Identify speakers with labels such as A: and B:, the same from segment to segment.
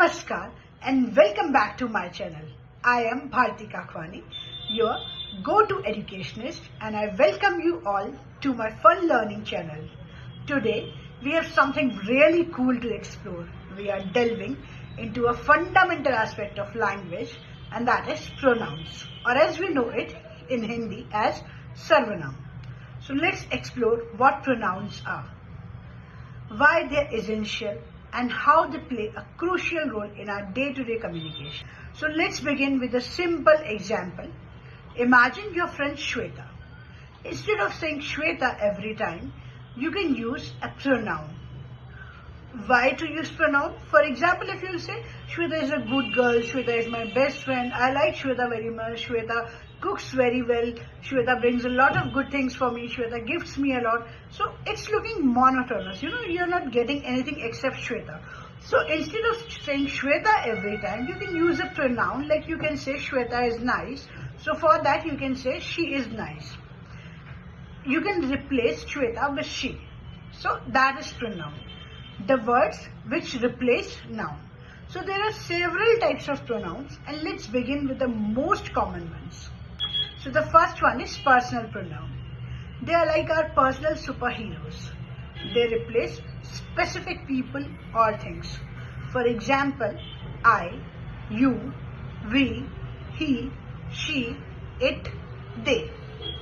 A: Namaskar and welcome back to my channel. I am Bharti Kakwani, your go-to educationist, and I welcome you all to my fun learning channel. Today we have something really cool to explore. We are delving into a fundamental aspect of language, and that is pronouns, or as we know it in Hindi as Sarvanam. So let's explore what pronouns are, why they are essential, and how they play a crucial role in our day-to-day communication. So let's begin with a simple example. Imagine your friend Shweta. Instead of saying Shweta every time, you can use a pronoun. Why to use pronoun? For example, if you say Shweta is a good girl, Shweta is my best friend, I like Shweta very much, Shweta cooks very well, Shweta brings a lot of good things for me, Shweta gifts me a lot. So it's looking monotonous, you're not getting anything except Shweta. So instead of saying Shweta every time, you can use a pronoun, like you can say Shweta is nice. So for that you can say she is nice. You can replace Shweta with she. So that is pronoun. The words which replace noun. So there are several types of pronouns, and let's begin with the most common ones. So the first one is personal pronoun. They are like our personal superheroes. They replace specific people or things. For example, I, you, we, he, she, it, they.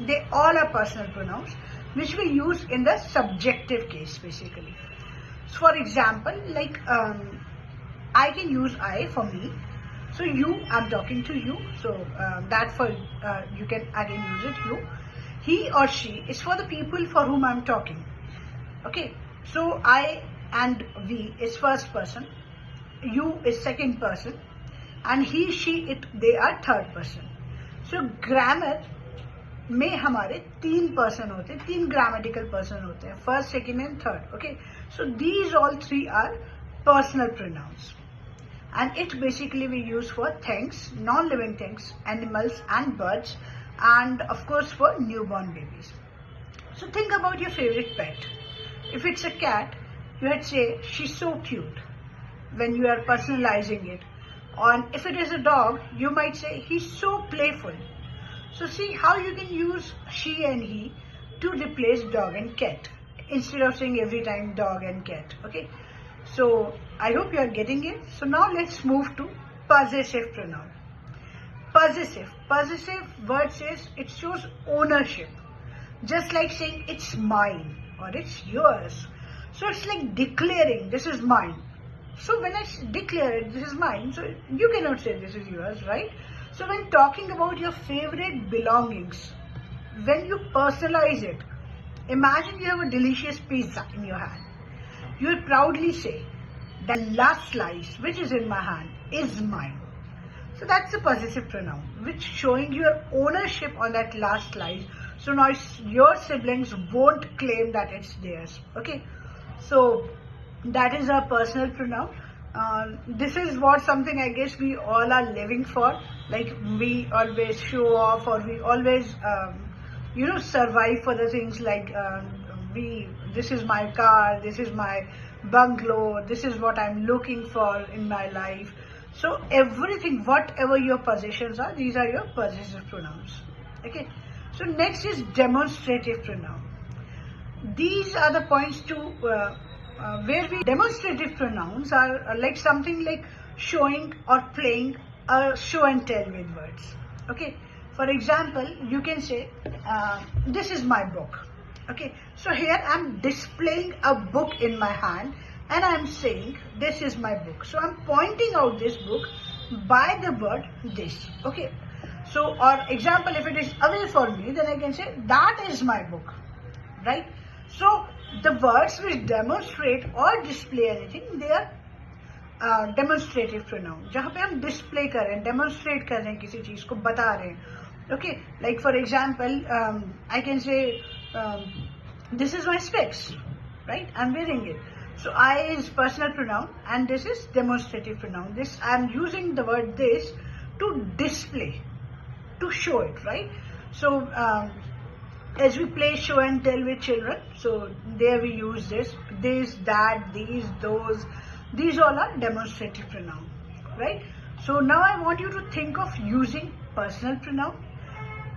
A: They all are personal pronouns which we use in the subjective case basically. So for example, like I can use I for me. So you, I'm talking to you. So that for you can again use it you. He or she is for the people for whom I'm talking. Okay. So I and we is first person. You is second person. And he, she, it, they are third person. So grammar में हमारे तीन person होते हैं, तीन grammatical person होते हैं, first, second and third. Okay, so these all three are personal pronouns, and it basically we use for things, non-living things, animals and birds, and of course for newborn babies. So think about your favorite pet. If it's a cat, you would say she's so cute when you are personalizing it. And if it is a dog, you might say he's so playful. So see how you can use she and he to replace dog and cat instead of saying every time dog and cat. Okay. So I hope you are getting it. So now let's move to possessive pronoun. Possessive word says it shows ownership. Just like saying it's mine or it's yours. So it's like declaring this is mine. So when I declare it, this is mine, so you cannot say this is yours, right? So when talking about your favorite belongings, when you personalize it, imagine you have a delicious pizza in your hand. You will proudly say, the last slice which is in my hand is mine. So that's a possessive pronoun, which showing your ownership on that last slice. So now your siblings won't claim that it's theirs. Okay, so that is our personal pronoun. This is what something I guess we all are living for. Like we always show off, or we always, survive for the things like this is my car, this is my bungalow, this is what I'm looking for in my life. So everything, whatever your possessions are, these are your possessive pronouns. Okay. So next is demonstrative pronoun. These are the points to where we demonstrative pronouns are like something like showing or playing a show and tell with words. Okay. For example, you can say, this is my book. Okay, so here I'm displaying a book in my hand and I'm saying this is my book. So I'm pointing out this book by the word this. Okay, so or example, if it is away from me, then I can say that is my book, right? So the words which demonstrate or display anything, they are demonstrative pronoun. जहाँ पे हम display कर रहे हैं, demonstrate कर रहे हैं किसी चीज को बता रहे हैं. Okay, like for example, I can say this is my specs, right? I'm wearing it. So I is personal pronoun and this is demonstrative pronoun. This I'm using the word this to display, to show it, right? So as we play show and tell with children, so there we use this, that, these, those. These all are demonstrative pronoun, right? So now I want you to think of using personal pronoun,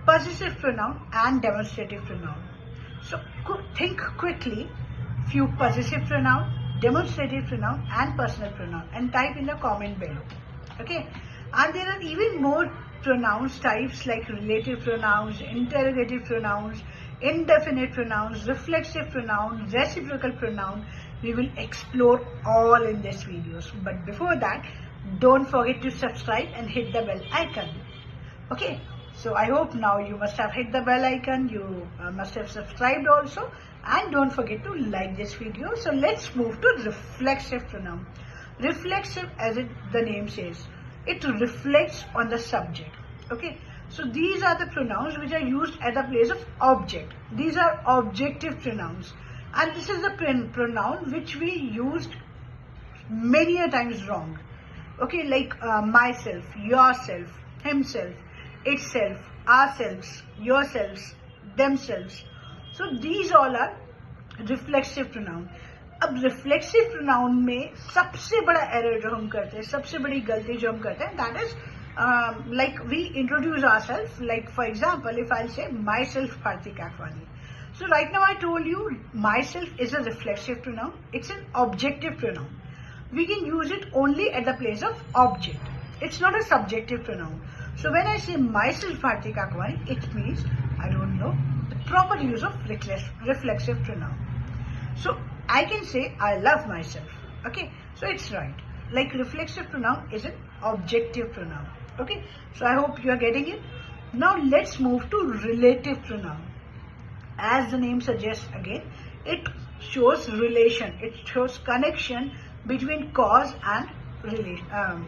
A: possessive pronoun and demonstrative pronoun. So think quickly few possessive pronoun, demonstrative pronoun and personal pronoun and type in the comment below. Okay, and there are even more pronouns types like relative pronouns, interrogative pronouns, indefinite pronouns, reflexive pronoun, reciprocal pronoun. We will explore all in this videos. But before that, don't forget to subscribe and hit the bell icon. Okay, so I hope now you must have hit the bell icon, you must have subscribed also, and don't forget to like this video. So let's move to reflexive pronoun. Reflexive, as the name says, it reflects on the subject. Okay, so these are the pronouns which are used at the place of object. These are objective pronouns, and this is the pronoun which we used many a times wrong. Okay, like myself, yourself, himself, itself, ourselves, yourselves, themselves. So these all are reflexive pronoun. अब reflexive pronoun में सबसे बड़ा error जो हम करते हैं, सबसे बड़ी गलती जो हम करते हैं, that is like we introduce ourselves. Like for example, if I say myself Bharti Kakwani. So right now I told you myself is a reflexive pronoun. It's an objective pronoun. We can use it only at the place of object. It's not a subjective pronoun. So when I say myself Bharti Kakwani, it means I don't know the proper use of reflexive pronoun. So I can say I love myself. Okay, so it's right. Like reflexive pronoun is an objective pronoun. Okay, so I hope you are getting it. Now let's move to relative pronoun. As the name suggests, again, it shows relation. It shows connection between cause and relation.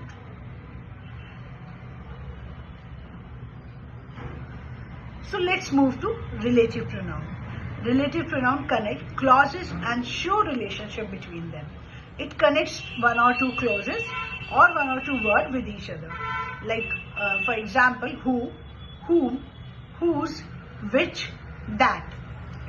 A: So let's move to relative pronoun. Relative pronoun connect clauses and show relationship between them. It connects one or two clauses or one or two words with each other. Like for example, who, whom, whose, which, that.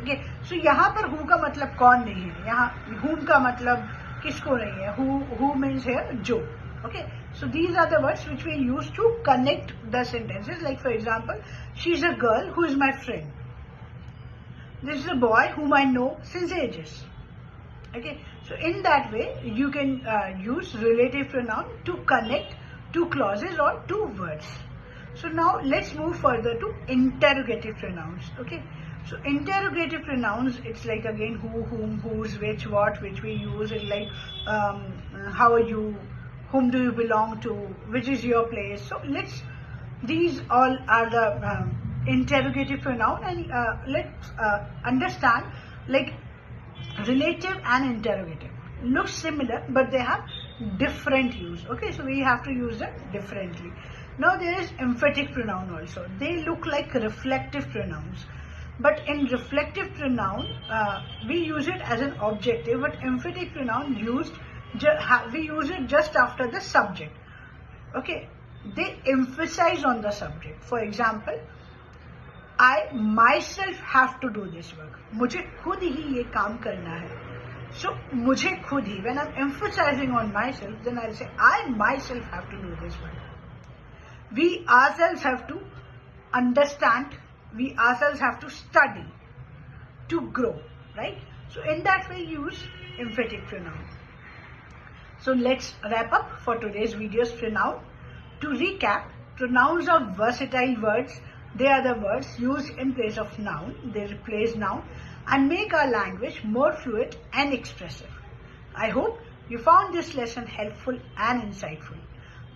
A: Okay, so यहाँ पर who का मतलब कौन नहीं है, यहाँ whom का मतलब किसको नहीं है. Who means here जो. Okay, so these are the words which we use to connect the sentences. Like for example, she is a girl who is my friend. This is a boy whom I know since ages. Okay, so in that way you can use relative pronoun to connect two clauses or two words. So now let's move further to interrogative pronouns. Okay, so interrogative pronouns, it's like again who, whom, whose, which, what, which we use in like how are you, whom do you belong to, which is your place. So these all are the interrogative pronoun, and let's understand like relative and interrogative look similar but they have different use. Okay, so we have to use them differently. Now there is emphatic pronoun also. They look like reflective pronouns, but in reflective pronoun we use it as an objective, but emphatic pronoun we use it just after the subject. Okay, they emphasize on the subject. For example, I myself have to do this work. मुझे खुद ही ये काम करना है. So मुझे खुद ही, when I'm emphasizing on myself, then I'll say I myself have to do this work. We ourselves have to understand. We ourselves have to study to grow, right? So in that way, use emphatic pronoun. So let's wrap up for today's video's pronoun. To recap, pronouns are versatile words. They are the words used in place of noun. They replace noun and make our language more fluid and expressive. I hope you found this lesson helpful and insightful.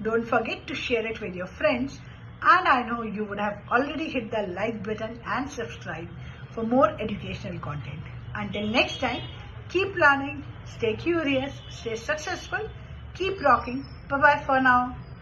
A: Don't forget to share it with your friends, and I know you would have already hit the like button and subscribe for more educational content. Until next time, keep learning, stay curious, stay successful, keep rocking. Bye-bye for now.